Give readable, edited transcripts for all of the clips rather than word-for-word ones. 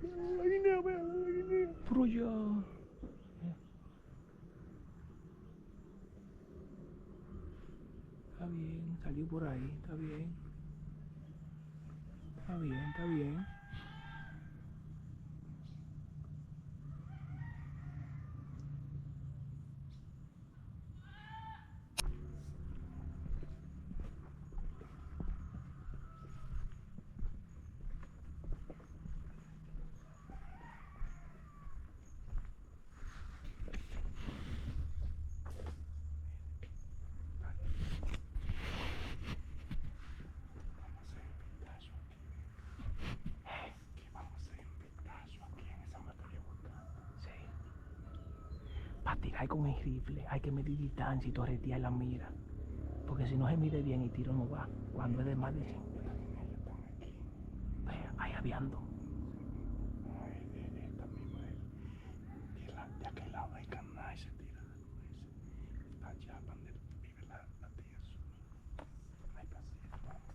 La guinea, vea la guinea. Por allá. Está bien, salió por ahí, está bien. Está bien, está bien. Para tirar con el rifle hay que medir distancia y torretear la mira. Porque si no se mide bien, el tiro no va. Cuando es de más de 100. Vea, ahí aviando. De aquel lado hay canal y se tira. Está allá donde vive la tía su. Hay que hacer. Vamos.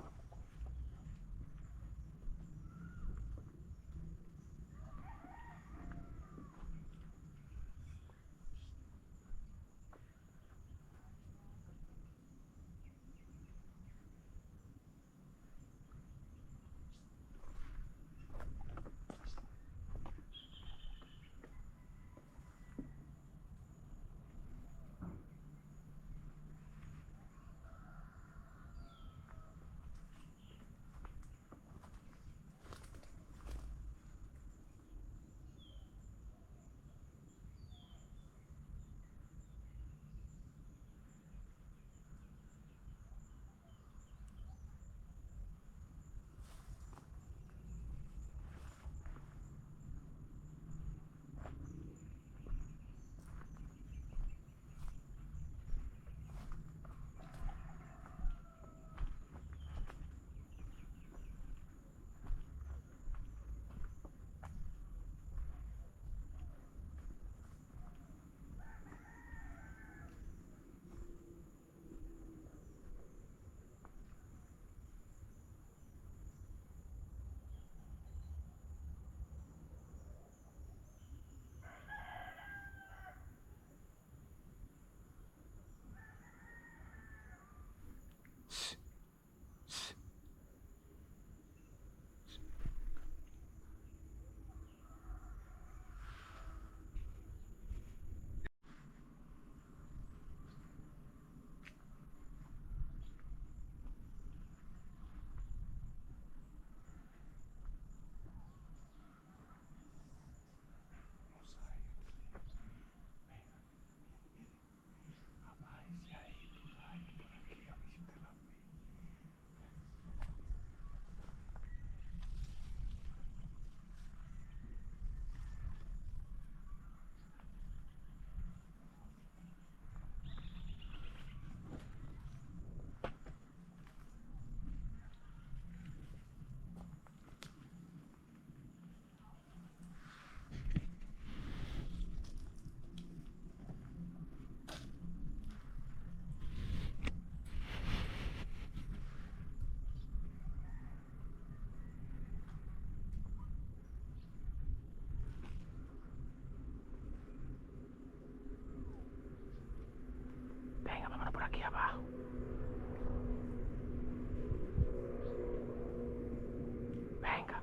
Venga, vámonos por aquí abajo. Venga.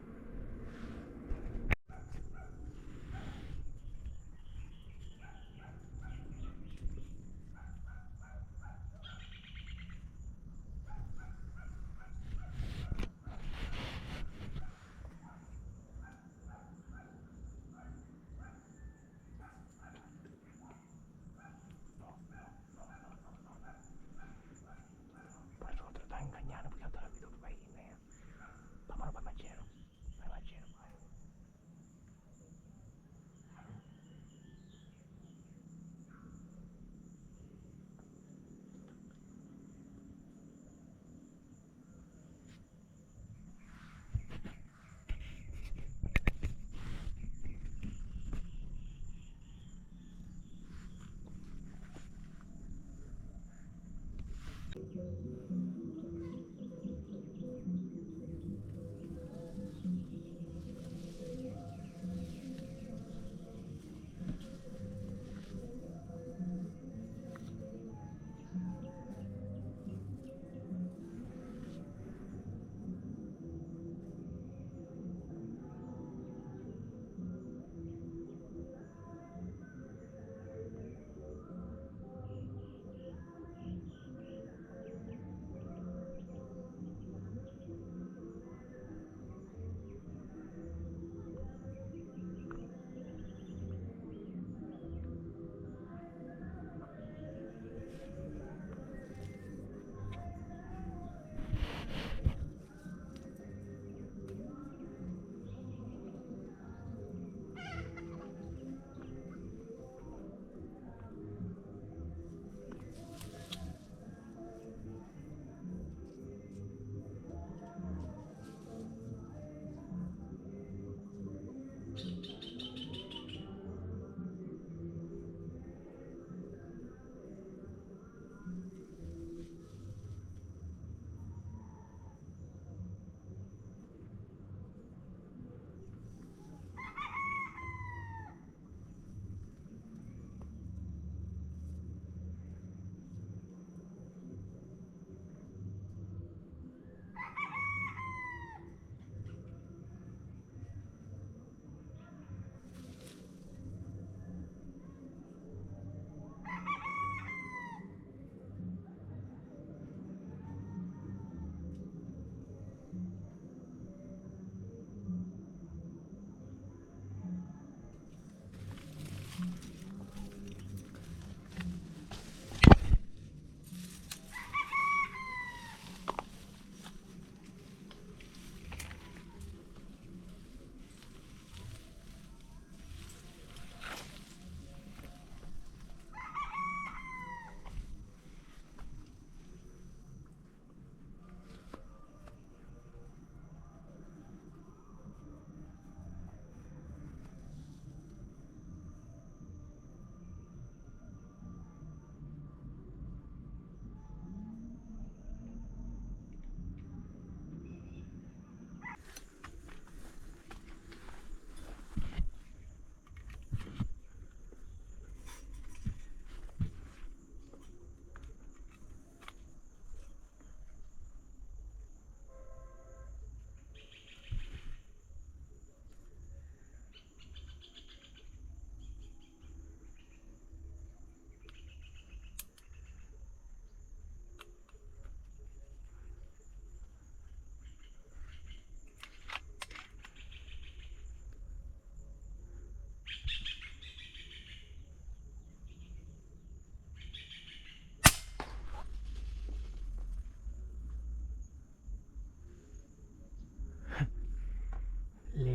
Por eso otro está engañando porque hasta la vida que va a ir. Vámonos para el machero. Para el machero.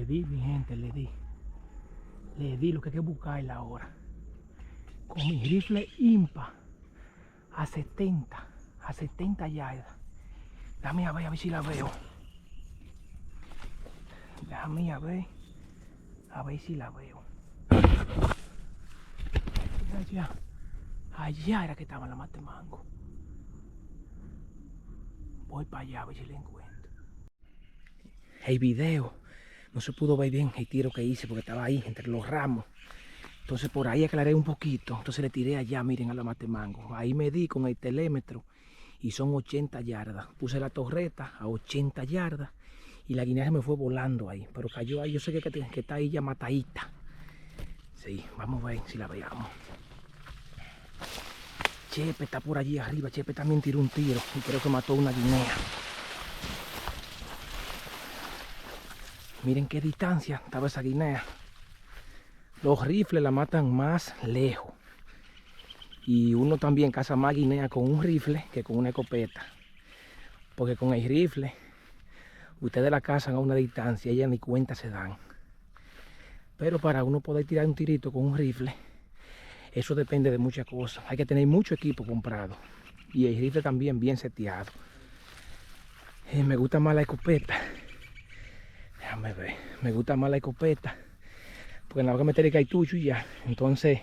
Le di, mi gente, le di. Le di lo que hay que buscarla ahora. Con mi rifle IMPA a 70 yardas. Dame a ver si la veo. Déjame a ver si la veo. Allá era que estaba la Matemango. Voy para allá a ver si la encuentro. El video no se pudo ver bien el tiro que hice porque estaba ahí entre los ramos. Entonces por ahí aclaré un poquito. Entonces le tiré allá, miren, a la Matemango. Ahí medí con el telémetro y son 80 yardas. Puse la torreta a 80 yardas y la guinea se me fue volando ahí. Pero cayó ahí, yo sé que está ahí ya matadita. Sí, vamos a ver si la veamos. Chepe está por allí arriba. Chepe también tiró un tiro y creo que mató una guinea. Miren qué distancia estaba esa guinea. Los rifles la matan más lejos. Y uno también caza más guinea con un rifle que con una escopeta. Porque con el rifle, ustedes la cazan a una distancia y ellas ni cuenta se dan. Pero para uno poder tirar un tirito con un rifle, eso depende de muchas cosas. Hay que tener mucho equipo comprado. Y el rifle también bien seteado. Me gusta más la escopeta. Déjame ver. Me gusta más la escopeta. Porque nada más que meter el cartucho y ya. Entonces,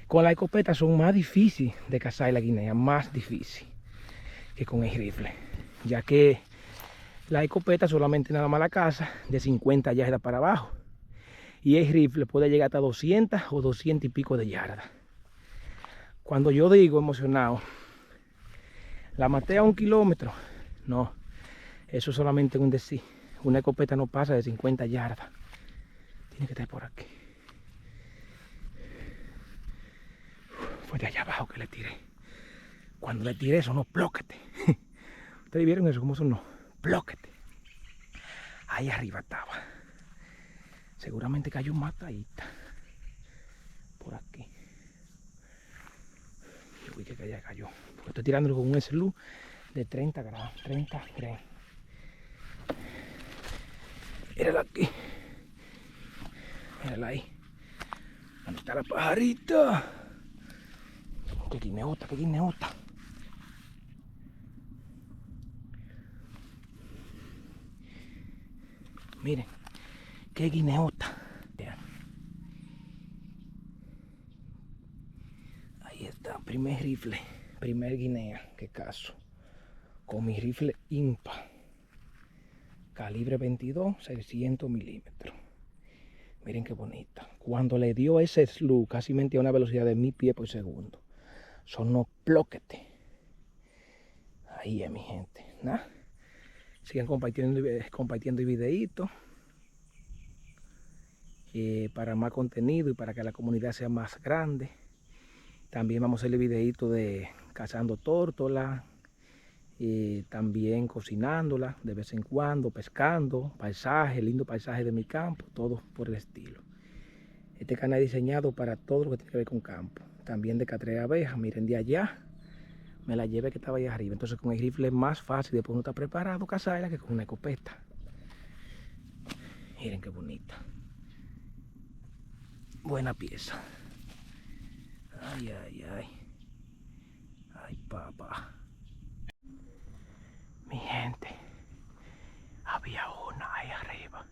con la escopeta son más difíciles de cazar la guinea. Más difícil que con el rifle. Ya que la escopeta solamente nada más la caza de 50 yardas para abajo. Y el rifle puede llegar hasta 200 o 200 y pico de yardas. Cuando yo digo emocionado, la maté a 1 kilómetro. No, eso es solamente un decir. Una escopeta no pasa de 50 yardas. Tiene que estar por aquí. Fue de allá abajo que le tiré. Cuando le tiré sonó plóquete. ¿Ustedes vieron eso? ¿Cómo sonó? Plóquete. Ahí arriba estaba. Seguramente cayó matadita. Por aquí. Yo vi que allá cayó. Porque estoy tirándolo con un SLU de 30 grados. 30 grados. Mírala aquí. Mírala ahí. ¿Dónde está la pajarita? Qué guineota, qué guineota. Miren, qué guineota. Vean. Ahí está, primer rifle, primer guinea que cazo. Con mi rifle IMPA. Calibre 22, 600 milímetros. Miren qué bonita. Cuando le dio ese SLU, casi a una velocidad de 1000 pies por segundo. Sonó plóquete. Ahí es, mi gente. ¿Nah? Sigan compartiendo el videíto. Para más contenido y para que la comunidad sea más grande. También vamos a hacer el videíto de cazando tórtola. También cocinándola de vez en cuando, pescando, paisaje, lindo paisaje de mi campo, todo por el estilo. Este canal es diseñado para todo lo que tiene que ver con campo. También de catrea de abejas, miren de allá, me la llevé que estaba ahí arriba. Entonces con el rifle es más fácil, después uno está preparado cazarla que con una escopeta. Miren qué bonita. Buena pieza. Ay, ay, ay. Ay, papá. Mi gente, había una ahí arriba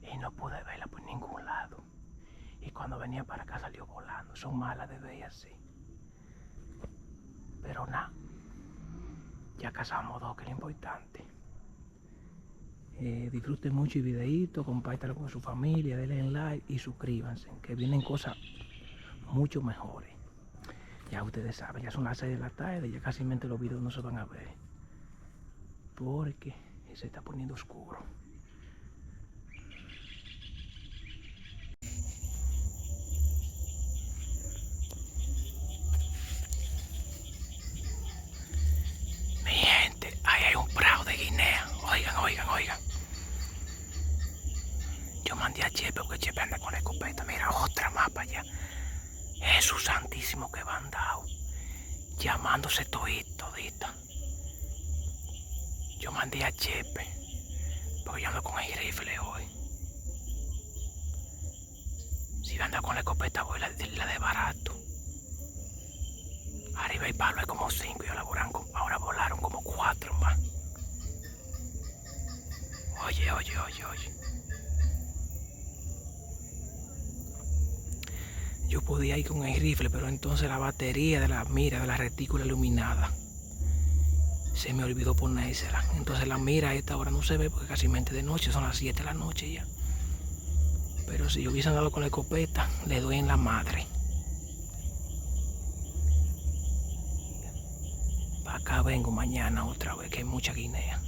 y no pude verla por ningún lado. Y cuando venía para acá salió volando. Son malas de ver así. Pero nada, ya cazamos 2, que es lo importante. Disfruten mucho el videito, compártanlo con su familia, denle like y suscríbanse, que vienen cosas mucho mejores. Ya ustedes saben, ya son las 6 de la tarde, ya casi los videos no se van a ver. Porque se está poniendo oscuro. Mi gente, ahí hay un prado de guinea. Oigan, oigan, oigan. Yo mandé a Chepe porque Chepe anda con la escopeta. Mira, otra más para allá. Jesús santísimo que van dado. Llamándose todita. Yo mandé a Chepe porque yo ando con el rifle hoy. esta fue la de barato. Arriba hay palo, hay como 5 y ahora volaron como 4 más. Oye. Yo podía ir con el rifle, pero entonces la batería de la mira, de la retícula iluminada, se me olvidó ponérsela. Entonces la mira a esta hora no se ve porque casi mente de noche, son las 7 de la noche ya. Pero si yo hubiese andado con la escopeta, le doy en la madre. Para acá vengo mañana otra vez, que hay mucha guinea.